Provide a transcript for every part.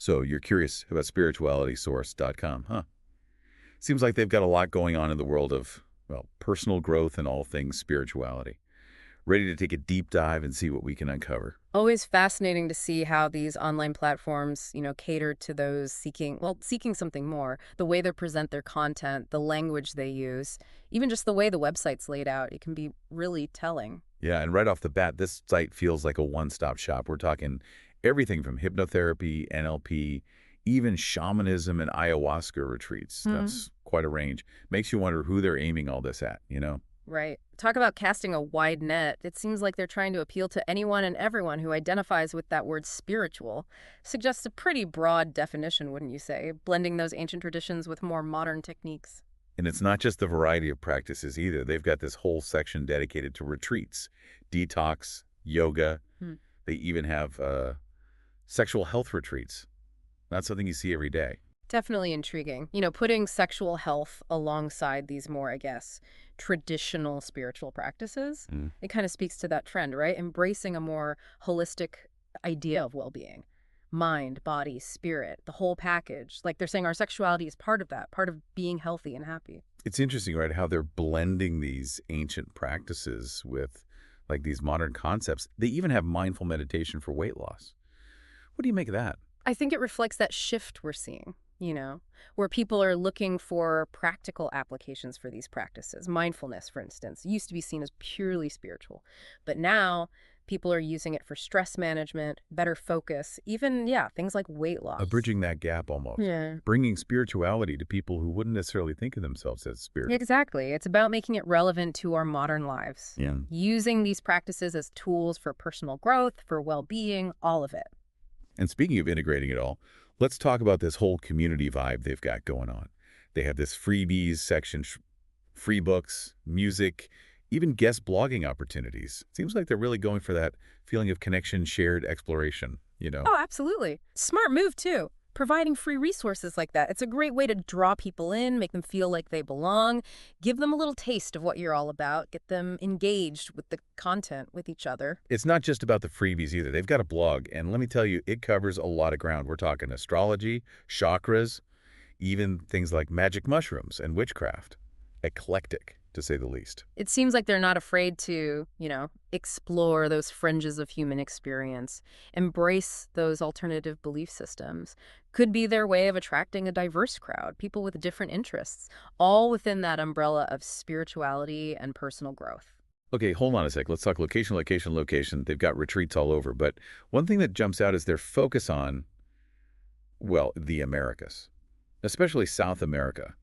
So you're curious about spiritualitysource.com, huh? Seems like they've got a lot going on in the world of, well, personal growth and all things spirituality. Ready to take a deep dive and see what we can uncover. Always fascinating to see how these online platforms, cater to those seeking something more. The way they present their content, the language they use, even just the way the website's laid out, it can be really telling. Yeah, and right off the bat, this site feels like a one-stop shop. We're talking everything from hypnotherapy, NLP, even shamanism and ayahuasca retreats. Hmm. That's quite a range. Makes you wonder who they're aiming all this at? Right. Talk about casting a wide net. It seems like they're trying to appeal to anyone and everyone who identifies with that word spiritual. Suggests a pretty broad definition, wouldn't you say? Blending those ancient traditions with more modern techniques. And it's not just the variety of practices either. They've got this whole section dedicated to retreats, detox, yoga. Hmm. They even have sexual health retreats. Not something you see every day. Definitely intriguing. Putting sexual health alongside these more, I guess, traditional spiritual practices, Mm. it kind of speaks to that trend, right? Embracing a more holistic idea of well being mind, body, spirit, the whole package. Like they're saying our sexuality is part of that, part of being healthy and happy. It's interesting, right, how they're blending these ancient practices with like these modern concepts. They even have mindful meditation for weight loss. What do you make of that? I think it reflects that shift we're seeing, where people are looking for practical applications for these practices. Mindfulness, for instance, used to be seen as purely spiritual, but now people are using it for stress management, better focus, even, yeah, things like weight loss. Bridging that gap almost. Yeah. Bringing spirituality to people who wouldn't necessarily think of themselves as spiritual. Exactly. It's about making it relevant to our modern lives, Yeah. using these practices as tools for personal growth, for well being, all of it. And speaking of integrating it all, let's talk about this whole community vibe they've got going on. They have this freebies section, free books, music, even guest blogging opportunities. Seems like they're really going for that feeling of connection, shared exploration. Oh, absolutely. Smart move, too. Providing free resources like that. It's a great way to draw people in, make them feel like they belong, give them a little taste of what you're all about, get them engaged with the content with each other. It's not just about the freebies either. They've got a blog, and let me tell you, it covers a lot of ground. We're talking astrology, chakras, even things like magic mushrooms and witchcraft. Eclectic, to say the least. It seems like they're not afraid to, explore those fringes of human experience, embrace those alternative belief systems. Could be their way of attracting a diverse crowd, people with different interests, all within that umbrella of spirituality and personal growth. Okay, hold on a sec. Let's talk location, location, location. They've got retreats all over, but one thing that jumps out is their focus on, well, the Americas, especially South America.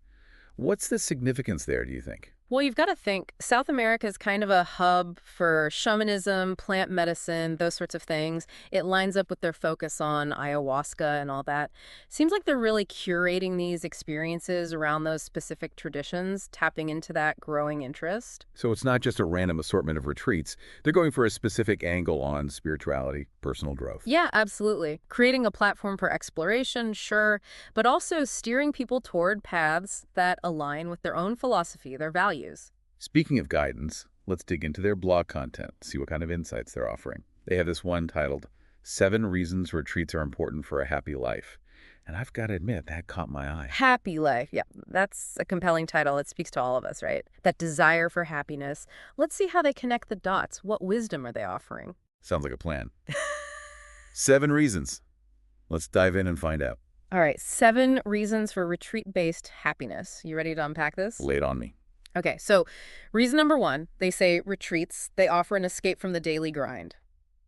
What's the significance there, do you think? Well, you've got to think South America is kind of a hub for shamanism, plant medicine, those sorts of things. It lines up with their focus on ayahuasca and all that. Seems like they're really curating these experiences around those specific traditions, tapping into that growing interest. So it's not just a random assortment of retreats. They're going for a specific angle on spirituality, personal growth. Yeah, absolutely. Creating a platform for exploration, sure, but also steering people toward paths that align with their own philosophy, their values. Speaking of guidance, let's dig into their blog content, see what kind of insights they're offering. They have this one titled, 7 Reasons Retreats Are Important for a Happy Life. And I've got to admit, that caught my eye. Happy life. Yeah, that's a compelling title. It speaks to all of us, right? That desire for happiness. Let's see how they connect the dots. What wisdom are they offering? Sounds like a plan. 7 reasons. Let's dive in and find out. All right, 7 reasons for retreat-based happiness. You ready to unpack this? Lay it on me. Okay, so reason number 1, they say retreats, they offer an escape from the daily grind.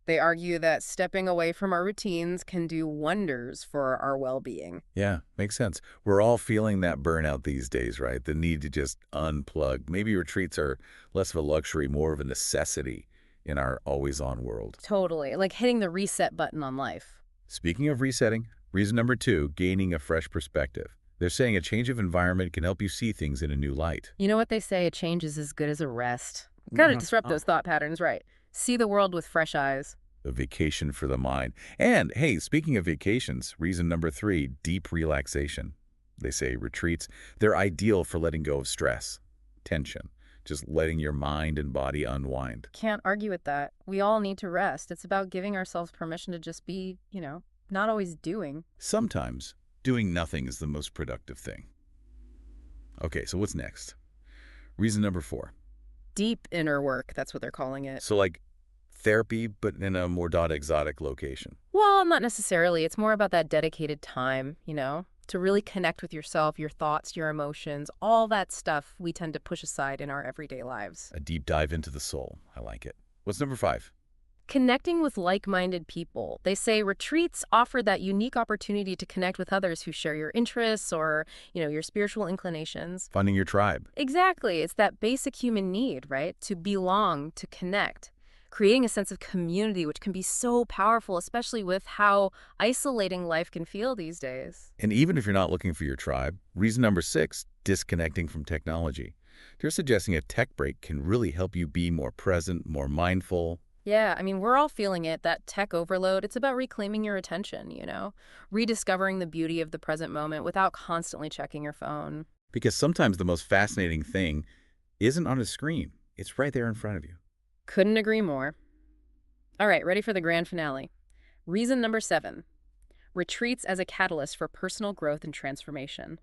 They argue that stepping away from our routines can do wonders for our well-being. Yeah, makes sense. We're all feeling that burnout these days, right? The need to just unplug. Maybe retreats are less of a luxury, more of a necessity in our always-on world. Totally, like hitting the reset button on life. Speaking of resetting, reason number 2, gaining a fresh perspective. They're saying a change of environment can help you see things in a new light. You know what they say, a change is as good as a rest. Gotta Mhm. disrupt those thought patterns, right? See the world with fresh eyes. A vacation for the mind. And hey, speaking of vacations, reason number 3, deep relaxation. They say retreats, they're ideal for letting go of stress, tension, just letting your mind and body unwind. Can't argue with that. We all need to rest. It's about giving ourselves permission to just be, not always doing. Sometimes doing nothing is the most productive thing. Okay, so what's next? Reason number 4. Deep inner work, that's what they're calling it. So like therapy, but in a more exotic location. Well, not necessarily. It's more about that dedicated time, to really connect with yourself, your thoughts, your emotions, all that stuff we tend to push aside in our everyday lives. A deep dive into the soul. I like it. What's number 5? Connecting with like-minded people. They say retreats offer that unique opportunity to connect with others who share your interests or, your spiritual inclinations. Finding your tribe. Exactly. It's that basic human need, right? To belong, to connect. Creating a sense of community, which can be so powerful, especially with how isolating life can feel these days. And even if you're not looking for your tribe, reason number 6, disconnecting from technology. They're suggesting a tech break can really help you be more present, more mindful. Yeah, I mean, we're all feeling it, that tech overload. It's about reclaiming your attention, rediscovering the beauty of the present moment without constantly checking your phone. Because sometimes the most fascinating thing isn't on a screen. It's right there in front of you. Couldn't agree more. All right, ready for the grand finale. Reason number 7, retreats as a catalyst for personal growth and transformation.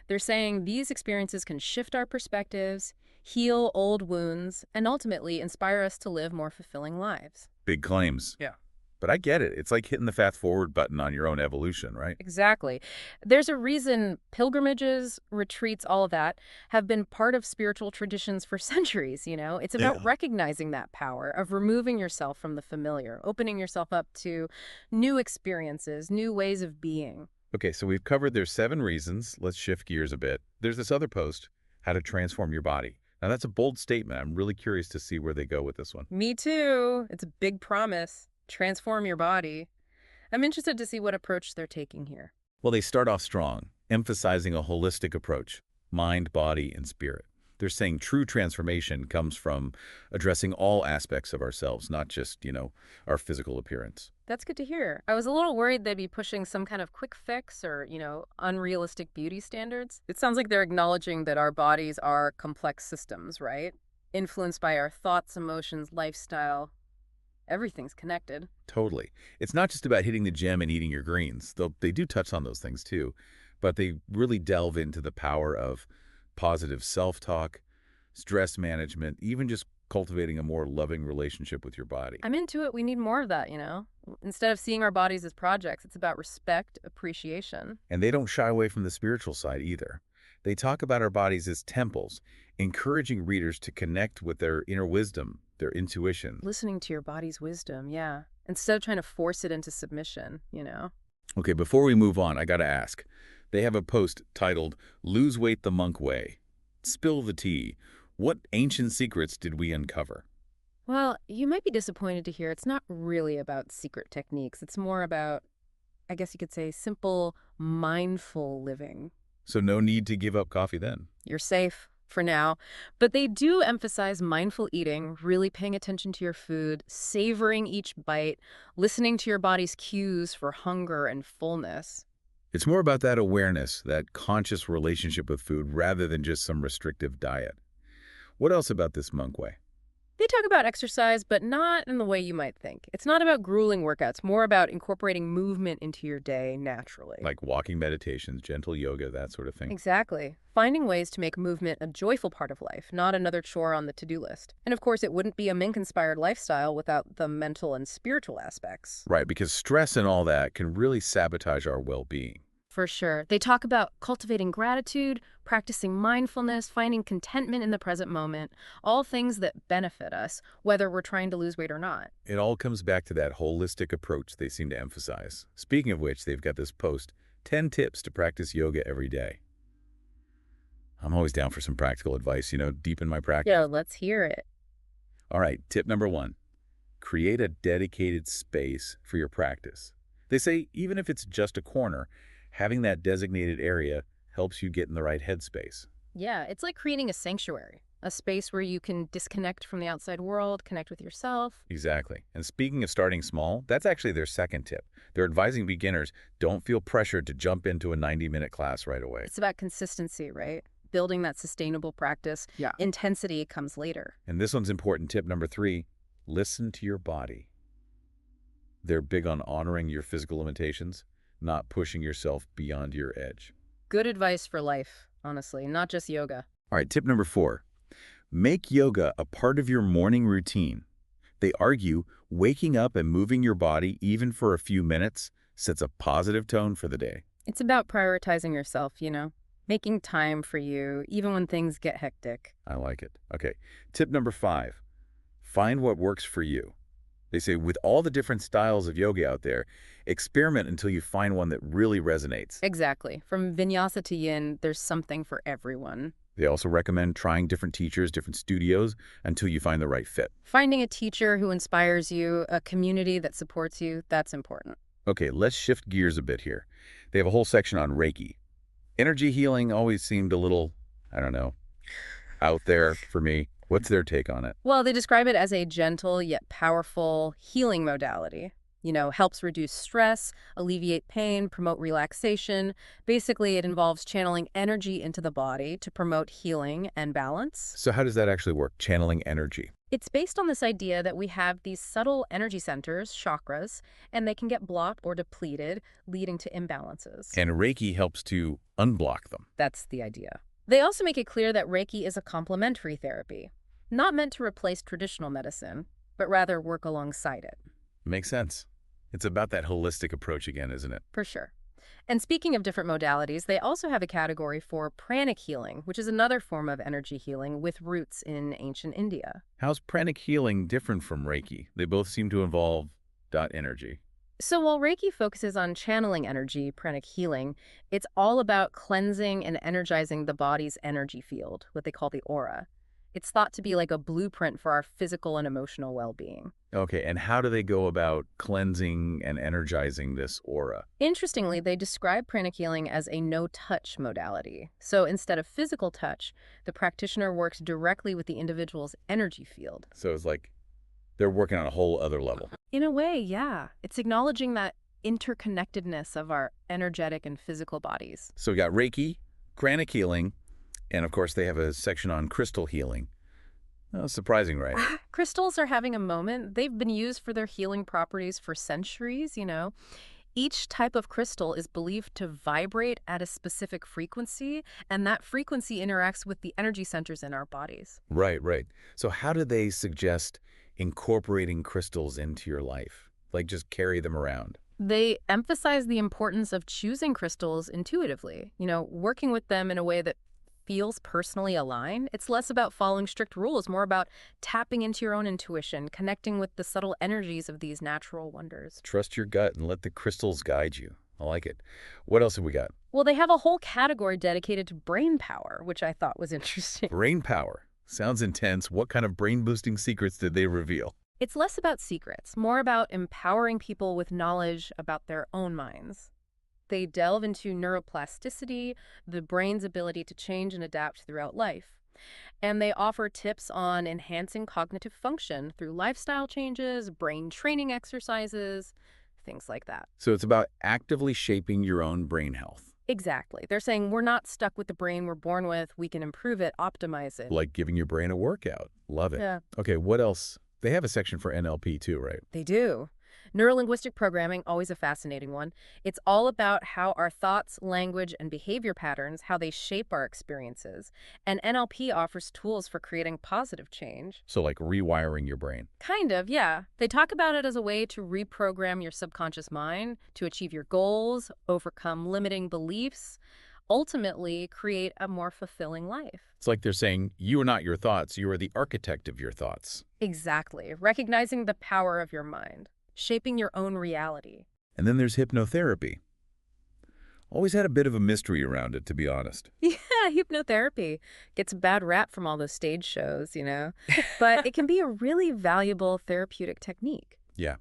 They're saying these experiences can shift our perspectives, heal old wounds, and ultimately inspire us to live more fulfilling lives. Big claims. Yeah. But I get it. It's like hitting the fast forward button on your own evolution, right? Exactly. There's a reason pilgrimages, retreats, all of that have been part of spiritual traditions for centuries, It's about Yeah. recognizing that power of removing yourself from the familiar, opening yourself up to new experiences, new ways of being. Okay, so we've covered their 7 reasons. Let's shift gears a bit. There's this other post, how to transform your body. Now, that's a bold statement. I'm really curious to see where they go with this one. Me too. It's a big promise. Transform your body. I'm interested to see what approach they're taking here. Well, they start off strong, emphasizing a holistic approach, mind, body, and spirit. They're saying true transformation comes from addressing all aspects of ourselves, not just, our physical appearance. That's good to hear. I was a little worried they'd be pushing some kind of quick fix or, unrealistic beauty standards. It sounds like they're acknowledging that our bodies are complex systems, right? Influenced by our thoughts, emotions, lifestyle. Everything's connected. Totally. It's not just about hitting the gym and eating your greens, though they do touch on those things too, but they really delve into the power of positive self-talk, stress management, even just cultivating a more loving relationship with your body. I'm into it. We need more of that, Instead of seeing our bodies as projects, it's about respect, appreciation. And they don't shy away from the spiritual side either. They talk about our bodies as temples, encouraging readers to connect with their inner wisdom, their intuition. Listening to your body's wisdom, yeah. Instead of trying to force it into submission. Okay, before we move on, I gotta ask. They have a post titled, Lose Weight the Monk Way. Spill the tea. What ancient secrets did we uncover? Well, you might be disappointed to hear it's not really about secret techniques. It's more about, I guess you could say, simple, mindful living. So no need to give up coffee then. You're safe for now. But they do emphasize mindful eating, really paying attention to your food, savoring each bite, listening to your body's cues for hunger and fullness. It's more about that awareness, that conscious relationship with food, rather than just some restrictive diet. What else about this monk way? They talk about exercise, but not in the way you might think. It's not about grueling workouts, more about incorporating movement into your day naturally. Like walking meditations, gentle yoga, that sort of thing. Exactly. Finding ways to make movement a joyful part of life, not another chore on the to-do list. And of course, it wouldn't be a Mink-inspired lifestyle without the mental and spiritual aspects. Right, because stress and all that can really sabotage our well-being. For sure. They talk about cultivating gratitude, practicing mindfulness, finding contentment in the present moment, all things that benefit us, whether we're trying to lose weight or not. It all comes back to that holistic approach they seem to emphasize. Speaking of which, they've got this post, 10 tips to practice yoga every day. I'm always down for some practical advice, deep in my practice. Yeah, let's hear it. All right, tip number 1, create a dedicated space for your practice. They say even if it's just a corner, having that designated area helps you get in the right headspace. Yeah, it's like creating a sanctuary, a space where you can disconnect from the outside world, connect with yourself. Exactly. And speaking of starting small, that's actually their second tip. They're advising beginners, don't feel pressured to jump into a 90-minute class right away. It's about consistency, right? Building that sustainable practice. Yeah. Intensity comes later. And this one's important. Tip number 3, listen to your body. They're big on honoring your physical limitations, not pushing yourself beyond your edge. Good advice for life, honestly, not just yoga. All right, tip number 4. Make yoga a part of your morning routine. They argue waking up and moving your body even for a few minutes sets a positive tone for the day. It's about prioritizing yourself, making time for you, even when things get hectic. I like it. Okay, tip number 5. Find what works for you. They say with all the different styles of yoga out there, experiment until you find one that really resonates. Exactly. From vinyasa to yin, there's something for everyone. They also recommend trying different teachers, different studios, until you find the right fit. Finding a teacher who inspires you, a community that supports you, that's important. Okay, let's shift gears a bit here. They have a whole section on Reiki. Energy healing always seemed a little, I don't know, out there for me. What's their take on it? Well, they describe it as a gentle yet powerful healing modality. Helps reduce stress, alleviate pain, promote relaxation. Basically, it involves channeling energy into the body to promote healing and balance. So how does that actually work, channeling energy? It's based on this idea that we have these subtle energy centers, chakras, and they can get blocked or depleted, leading to imbalances. And Reiki helps to unblock them. That's the idea. They also make it clear that Reiki is a complementary therapy, not meant to replace traditional medicine, but rather work alongside it. Makes sense. It's about that holistic approach again, isn't it? For sure. And speaking of different modalities, they also have a category for pranic healing, which is another form of energy healing with roots in ancient India. How's pranic healing different from Reiki? They both seem to involve energy. So while Reiki focuses on channeling energy, pranic healing, it's all about cleansing and energizing the body's energy field, what they call the aura. It's thought to be like a blueprint for our physical and emotional well-being. Okay, and how do they go about cleansing and energizing this aura? Interestingly, they describe pranic healing as a no-touch modality. So instead of physical touch, the practitioner works directly with the individual's energy field. So it's like they're working on a whole other level. In a way, yeah. It's acknowledging that interconnectedness of our energetic and physical bodies. So we got Reiki, pranic healing, and of course they have a section on crystal healing. Oh, surprising, right? Crystals are having a moment. They've been used for their healing properties for centuries, Each type of crystal is believed to vibrate at a specific frequency, and that frequency interacts with the energy centers in our bodies. Right, right. So how do they suggest incorporating crystals into your life? Like just carry them around? They emphasize the importance of choosing crystals intuitively, working with them in a way that feels personally aligned. It's less about following strict rules, more about tapping into your own intuition, connecting with the subtle energies of these natural wonders. Trust your gut and let the crystals guide you. I like it. What else have we got? Well, they have a whole category dedicated to brain power, which I thought was interesting. Brain power. Sounds intense. What kind of brain-boosting secrets did they reveal? It's less about secrets, more about empowering people with knowledge about their own minds. They delve into neuroplasticity, the brain's ability to change and adapt throughout life. And they offer tips on enhancing cognitive function through lifestyle changes, brain training exercises, things like that. So it's about actively shaping your own brain health. Exactly. They're saying we're not stuck with the brain we're born with. We can improve it, optimize it. Like giving your brain a workout. Love it. Yeah. Okay, what else? They have a section for NLP too, right? They do. Neurolinguistic programming, always a fascinating one. It's all about how our thoughts, language, and behavior patterns, how they shape our experiences. And NLP offers tools for creating positive change. So like rewiring your brain. Kind of, yeah. They talk about it as a way to reprogram your subconscious mind, to achieve your goals, overcome limiting beliefs, ultimately create a more fulfilling life. It's like they're saying, you are not your thoughts, you are the architect of your thoughts. Exactly. Recognizing the power of your mind. Shaping your own reality. And then there's hypnotherapy. Always had a bit of a mystery around it, to be honest. Yeah, hypnotherapy gets a bad rap from all those stage shows, But it can be a really valuable therapeutic technique. Yeah.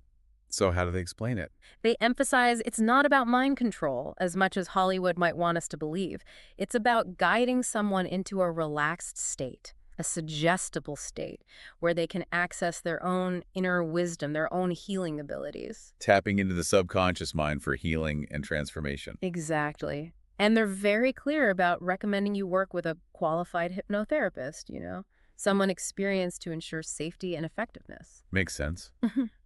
So how do they explain it? They emphasize it's not about mind control as much as Hollywood might want us to believe. It's about guiding someone into a relaxed state, a suggestible state where they can access their own inner wisdom, their own healing abilities. Tapping into the subconscious mind for healing and transformation. Exactly. And they're very clear about recommending you work with a qualified hypnotherapist, someone experienced to ensure safety and effectiveness. Makes sense.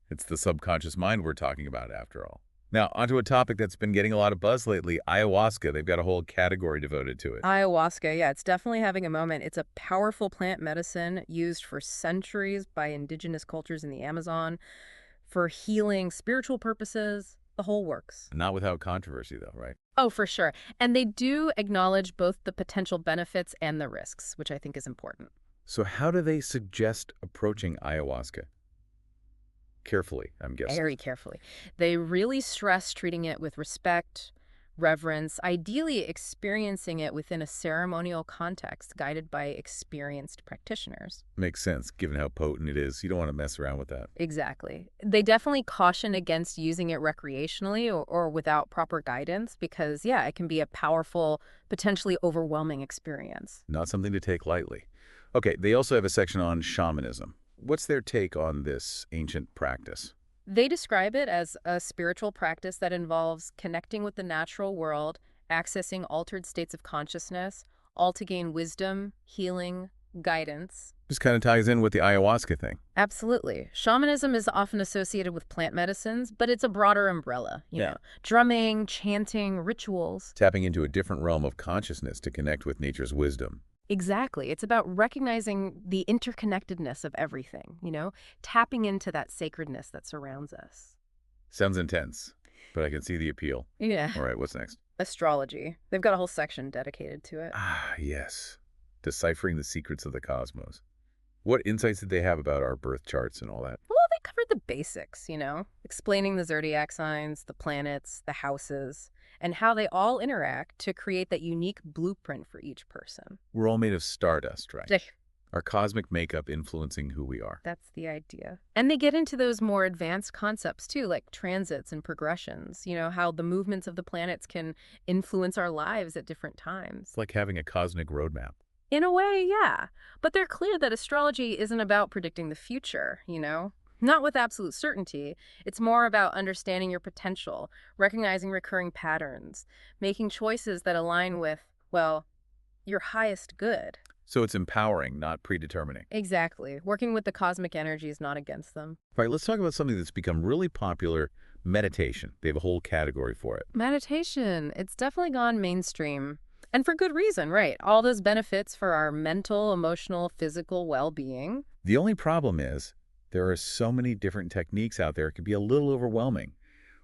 It's the subconscious mind we're talking about, after all. Now, onto a topic that's been getting a lot of buzz lately, ayahuasca. They've got a whole category devoted to it. Ayahuasca, yeah, it's definitely having a moment. It's a powerful plant medicine used for centuries by indigenous cultures in the Amazon for healing, spiritual purposes, the whole works. Not without controversy, though, right? Oh, for sure. And they do acknowledge both the potential benefits and the risks, which I think is important. So how do they suggest approaching ayahuasca? Carefully, I'm guessing. Very carefully. They really stress treating it with respect, reverence, ideally experiencing it within a ceremonial context guided by experienced practitioners. Makes sense, given how potent it is. You don't want to mess around with that. Exactly. They definitely caution against using it recreationally or without proper guidance because, yeah, it can be a powerful, potentially overwhelming experience. Not something to take lightly. Okay, they also have a section on shamanism. What's their take on this ancient practice? They describe it as a spiritual practice that involves connecting with the natural world, accessing altered states of consciousness, all to gain wisdom, healing, guidance. This kind of ties in with the ayahuasca thing. Absolutely. Shamanism is often associated with plant medicines, but it's a broader umbrella, you Yeah. know. Drumming, chanting, rituals. Tapping into a different realm of consciousness to connect with nature's wisdom. Exactly. It's about recognizing the interconnectedness of everything, you know, tapping into that sacredness that surrounds us. Sounds intense, but I can see the appeal. Yeah. All right, what's next? Astrology. They've got a whole section dedicated to it. Ah, yes. Deciphering the secrets of the cosmos. What insights did they have about our birth charts and all that? Well, they covered the basics, you know, explaining the zodiac signs, the planets, the houses, and how they all interact to create that unique blueprint for each person. We're all made of stardust, right? Eh, Our cosmic makeup influencing who we are. That's the idea. And they get into those more advanced concepts too, like transits and progressions, you know, how the movements of the planets can influence our lives at different times. It's like having a cosmic roadmap. In a way, yeah. But they're clear that astrology isn't about predicting the future, you know? Not with absolute certainty. It's more about understanding your potential, recognizing recurring patterns, making choices that align with, well, your highest good. So it's empowering, not predetermining. Exactly. Working with the cosmic energies, not against them. All right, let's talk about something that's become really popular, meditation. They have a whole category for it. Meditation. It's definitely gone mainstream. And for good reason, right? All those benefits for our mental, emotional, physical well-being. The only problem is there are so many different techniques out there, it can be a little overwhelming.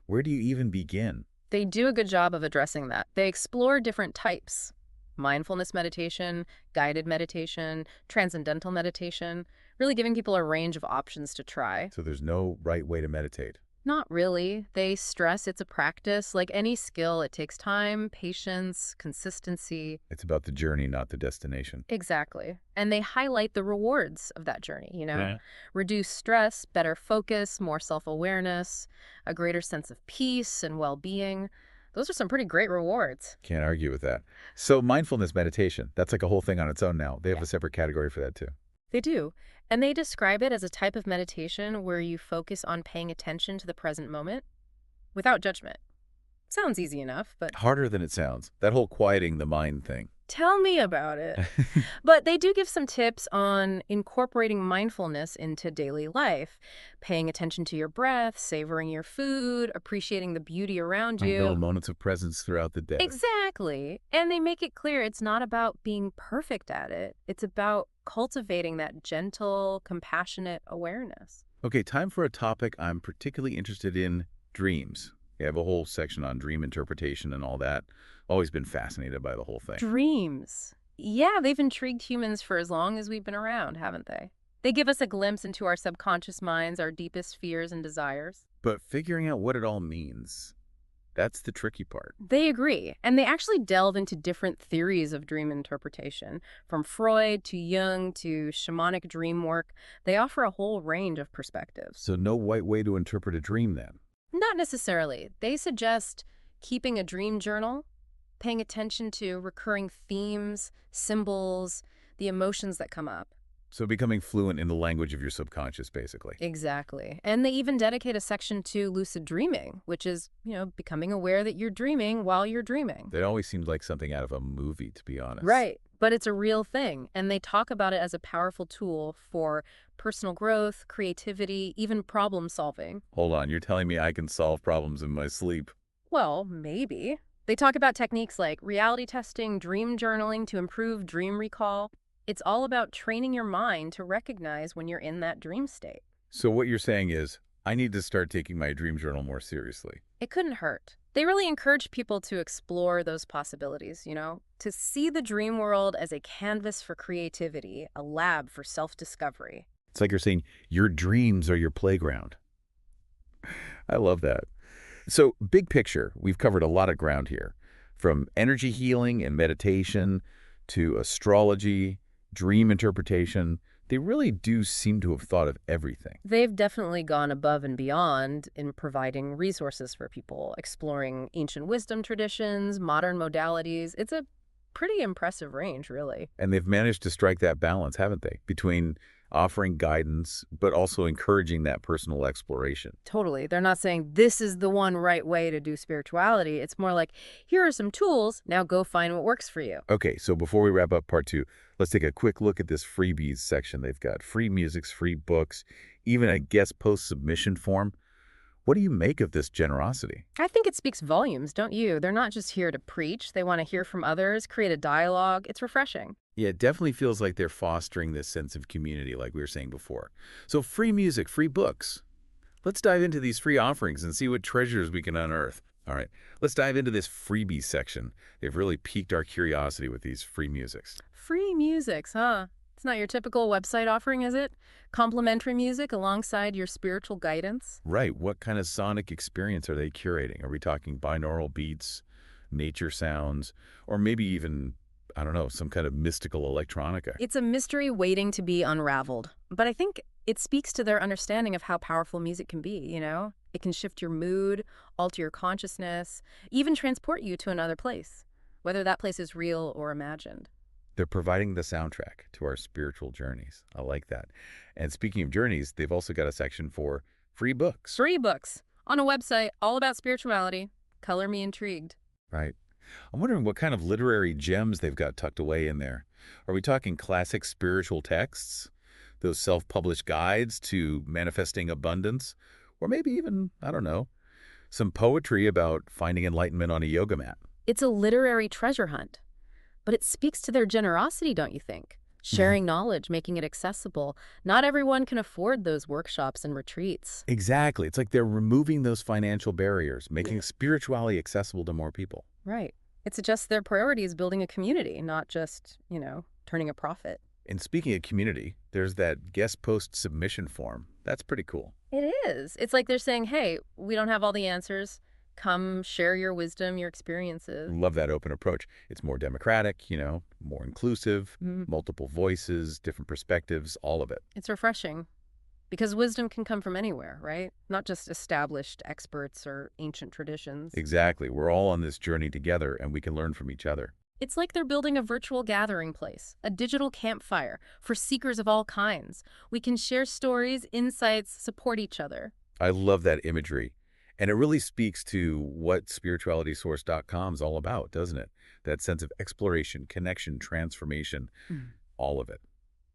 Where do you even begin? They do a good job of addressing that. They explore different types. Mindfulness meditation, guided meditation, transcendental meditation, really giving people a range of options to try. So there's no right way to meditate. Not really. They stress it's a practice. Like any skill, it takes time, patience, consistency. It's about the journey, not the destination. Exactly. And they highlight the rewards of that journey, you know? Yeah. Reduce stress, better focus, more self-awareness, a greater sense of peace and well-being. Those are some pretty great rewards. Can't argue with that. So mindfulness meditation, that's like a whole thing on its own now. They have Yeah. a separate category for that too. They do. And they describe it as a type of meditation where you focus on paying attention to the present moment without judgment. Sounds easy enough, but Harder than it sounds. That whole quieting the mind thing. tell me about it. But they do give some tips on incorporating mindfulness into daily life, paying attention to your breath, savoring your food, appreciating the beauty around Little you. moments of presence throughout the day. Exactly. And they make it clear it's not about being perfect at it. It's about cultivating that gentle, compassionate awareness. Okay, time for a topic I'm particularly interested in, dreams. They have a whole section on dream interpretation and all that. Always been fascinated by the whole thing. Dreams. Yeah, they've intrigued humans for as long as we've been around, haven't they? They give us a glimpse into our subconscious minds, our deepest fears and desires. But figuring out what it all means, that's the tricky part. They agree, and they actually delve into different theories of dream interpretation. From Freud to Jung to shamanic dream work, they offer a whole range of perspectives. So no right way to interpret a dream then. Not necessarily. They suggest keeping a dream journal, paying attention to recurring themes, symbols, the emotions that come up. So becoming fluent in the language of your subconscious, basically. Exactly. And they even dedicate a section to lucid dreaming, which is, becoming aware that you're dreaming while you're dreaming. That always seemed like something out of a movie, to be honest. Right. But it's a real thing. And they talk about it as a powerful tool for personal growth, creativity, even problem solving. Hold on, you're telling me I can solve problems in my sleep? Well, maybe. They talk about techniques like reality testing, dream journaling to improve dream recall. It's all about training your mind to recognize when you're in that dream state. So what you're saying is, I need to start taking my dream journal more seriously. It couldn't hurt. They really encourage people to explore those possibilities, to see the dream world as a canvas for creativity, a lab for self-discovery. It's like you're saying, your dreams are your playground. I love that. So, big picture, we've covered a lot of ground here, from energy healing and meditation to astrology, dream interpretation. They really do seem to have thought of everything. They've definitely gone above and beyond in providing resources for people, exploring ancient wisdom traditions, modern modalities. It's a pretty impressive range, really. And they've managed to strike that balance, haven't they, between offering guidance, but also encouraging that personal exploration. Totally. They're not saying this is the one right way to do spirituality. It's more like, here are some tools. Now go find what works for you. Okay, so before we wrap up part 2, let's take a quick look at this freebies section. They've got free musics, free books, even a guest post submission form. What do you make of this generosity? I think it speaks volumes, don't you? They're not just here to preach. They want to hear from others, create a dialogue. It's refreshing. Yeah, it definitely feels like they're fostering this sense of community, like we were saying before. So free music, free books. Let's dive into these free offerings and see what treasures we can unearth. All right, let's dive into this freebies section. They've really piqued our curiosity with these free musics. Free musics, huh? It's not your typical website offering, is it? Complimentary music alongside your spiritual guidance? Right, what kind of sonic experience are they curating? Are we talking binaural beats, nature sounds, or maybe even, I don't know, some kind of mystical electronica? It's a mystery waiting to be unraveled. But I think it speaks to their understanding of how powerful music can be. It can shift your mood, alter your consciousness, even transport you to another place, whether that place is real or imagined. They're providing the soundtrack to our spiritual journeys. I like that. And speaking of journeys, they've also got a section for free books. Free books on a website all about spirituality. Color me intrigued. Right. I'm wondering what kind of literary gems they've got tucked away in there. Are we talking classic spiritual texts? Those self-published guides to manifesting abundance? Or maybe even, I don't know, some poetry about finding enlightenment on a yoga mat? It's a literary treasure hunt. But it speaks to their generosity, don't you think? Sharing knowledge, making it accessible. Not everyone can afford those workshops and retreats. Exactly. It's like they're removing those financial barriers, making spirituality accessible to more people. Right. It's just their priority is building a community, not just, turning a profit. And speaking of community, there's that guest post submission form. That's pretty cool. It is. It's like they're saying, hey, we don't have all the answers. Come share your wisdom, your experiences. Love that open approach. It's more democratic, more inclusive, Mhm. multiple voices, different perspectives, all of it. It's refreshing because wisdom can come from anywhere, right? Not just established experts or ancient traditions. Exactly. We're all on this journey together and we can learn from each other. It's like they're building a virtual gathering place, a digital campfire for seekers of all kinds. We can share stories, insights, support each other. I love that imagery. And it really speaks to what spiritualitysource.com is all about, doesn't it? That sense of exploration, connection, transformation, all of it.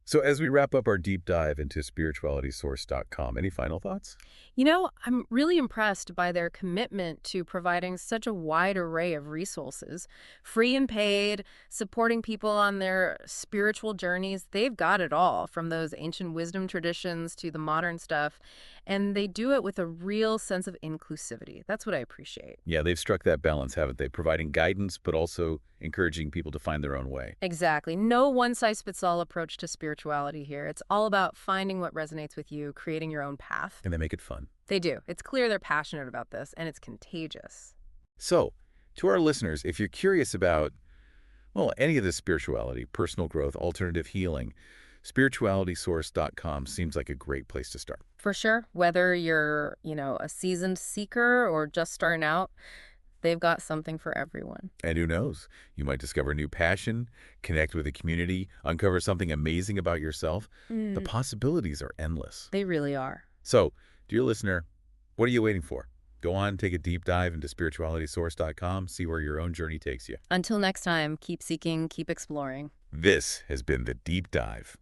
So as we wrap up our deep dive into spiritualitysource.com, any final thoughts? I'm really impressed by their commitment to providing such a wide array of resources, free and paid, supporting people on their spiritual journeys. They've got it all, from those ancient wisdom traditions to the modern stuff. And they do it with a real sense of inclusivity. That's what I appreciate. Yeah, they've struck that balance, haven't they? Providing guidance, but also encouraging people to find their own way. Exactly. No one-size-fits-all approach to spirituality here. It's all about finding what resonates with you, creating your own path. And they make it fun. They do. It's clear they're passionate about this, and it's contagious. So, to our listeners, if you're curious about, any of this spirituality, personal growth, alternative healing, spiritualitysource.com seems like a great place to start. For sure, whether you're, a seasoned seeker or just starting out, They've got something for everyone. And who knows, you might discover a new passion, connect with a community, uncover something amazing about yourself. The Mm, possibilities are endless. they really are. So, dear listener, what are you waiting for? Go on, take a deep dive into spiritualitysource.com, see where your own journey takes you. Until next time, keep seeking, keep exploring. This has been The Deep Dive.